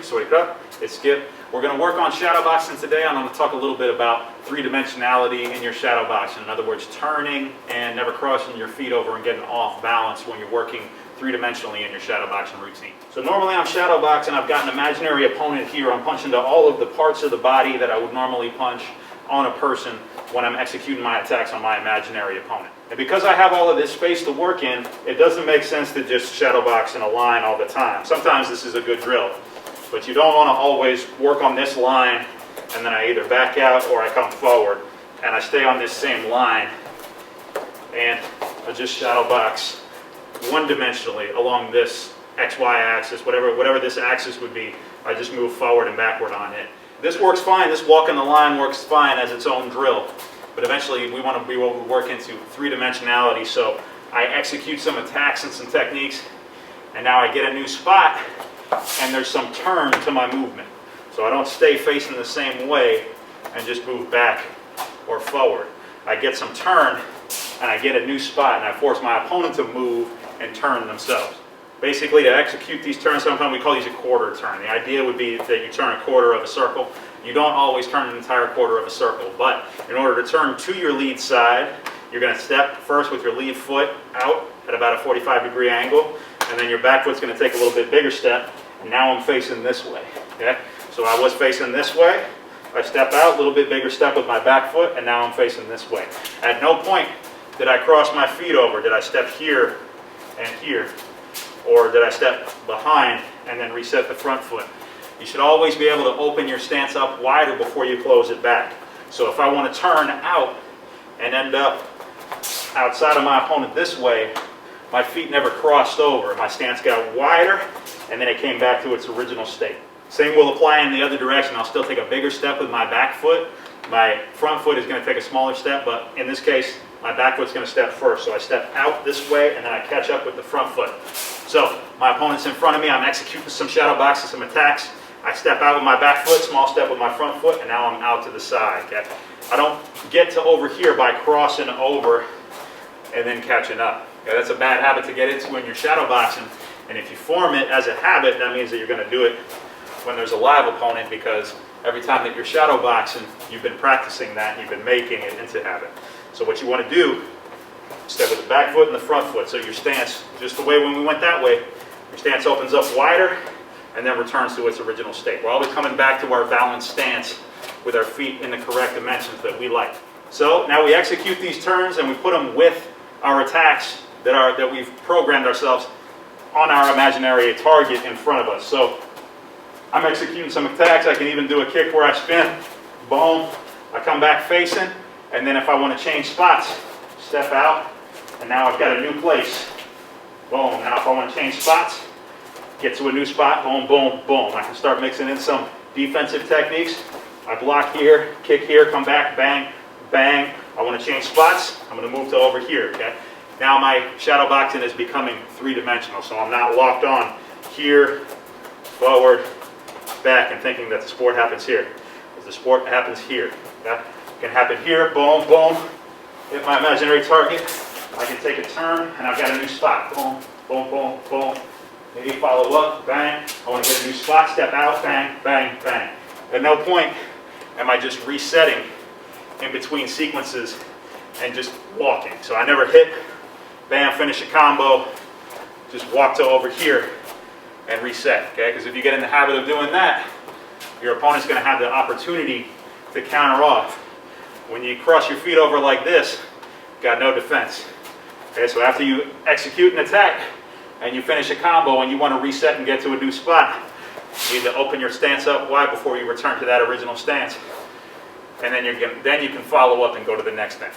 Sorry, it's Skip. We're going to work on shadowboxing today. I'm going to talk a little bit about three-dimensionality in your shadowboxing. In other words, turning and never crossing your feet over and getting off balance when you're working three-dimensionally in your shadowboxing routine. So normally I'm shadowboxing, I've got an imaginary opponent here. I'm punching to all of the parts of the body that I would normally punch on a person when I'm executing my attacks on my imaginary opponent. And because I have all of this space to work in, it doesn't make sense to just shadowbox in a line all the time. Sometimes this is a good drill, but you don't want to always work on this line and then I either back out or I come forward and I stay on this same line and I just shadowbox one-dimensionally along this XY axis, whatever this axis would be. I just move forward and backward on it. This works fine. This walk in the line works fine as its own drill. But eventually we want to be able to work into three-dimensionality. So I execute some attacks and some techniques, and now I get a new spot, and there's some turn to my movement. So I don't stay facing the same way and just move back or forward. I get some turn, and I get a new spot, and I force my opponent to move and turn themselves. Basically, to execute these turns, sometimes we call these a quarter turn. The idea would be that you turn a quarter of a circle. You don't always turn an entire quarter of a circle, but in order to turn to your lead side, you're going to step first with your lead foot out at about a 45-degree angle, and then your back foot's going to take a little bit bigger step, and now I'm facing this way. Okay? So I was facing this way, I step out, a little bit bigger step with my back foot, and now I'm facing this way. At no point did I cross my feet over. Did I step here and here? Or did I step behind and then reset the front foot? You should always be able to open your stance up wider before you close it back. So if I want to turn out and end up outside of my opponent this way, my feet never crossed over. My stance got wider and then it came back to its original state. Same will apply in the other direction. I'll still take a bigger step with my back foot. My front foot is going to take a smaller step, but in this case, my back foot's going to step first. So I step out this way and then I catch up with the front foot. So my opponent's in front of me, I'm executing some shadow boxes, some attacks. I step out with my back foot, small step with my front foot, and now I'm out to the side. Okay? I don't get to over here by crossing over and then catching up. Okay? That's a bad habit to get into when you're shadow boxing. And if you form it as a habit, that means that you're going to do it when there's a live opponent, because every time that you're shadow boxing, you've been practicing that, you've been making it into habit. So what you want to do, step with the back foot and the front foot. So your stance, just the way when we went that way, your stance opens up wider and then returns to its original state. We're always coming back to our balanced stance with our feet in the correct dimensions that we like. So now we execute these turns and we put them with our attacks that we've programmed ourselves on our imaginary target in front of us. So I'm executing some attacks. I can even do a kick where I spin, boom, I come back facing, and then if I want to change spots, step out, and now I've got a new place. Boom. Now if I want to change spots, get to a new spot, boom, boom, boom. I can start mixing in some defensive techniques. I block here, kick here, come back, bang, bang. I want to change spots, I'm going to move to over here, okay? Now my shadow boxing is becoming three-dimensional, so I'm not locked on here, forward, back, and thinking that the sport happens here. The sport happens here. Okay? It can happen here, boom, boom. Hit my imaginary target, I can take a turn, and I've got a new spot. Boom, boom, boom, boom. Maybe follow up, bang. I want to get a new spot, step out, bang, bang, bang. At no point am I just resetting in between sequences and just walking. So I never hit, bam, finish a combo, just walk to over here and reset, okay? Because if you get in the habit of doing that, your opponent's going to have the opportunity to counter off. When you cross your feet over like this, you've got no defense. Okay, so after you execute an attack and you finish a combo and you want to reset and get to a new spot, you need to open your stance up wide before you return to that original stance. And then you can follow up and go to the next thing.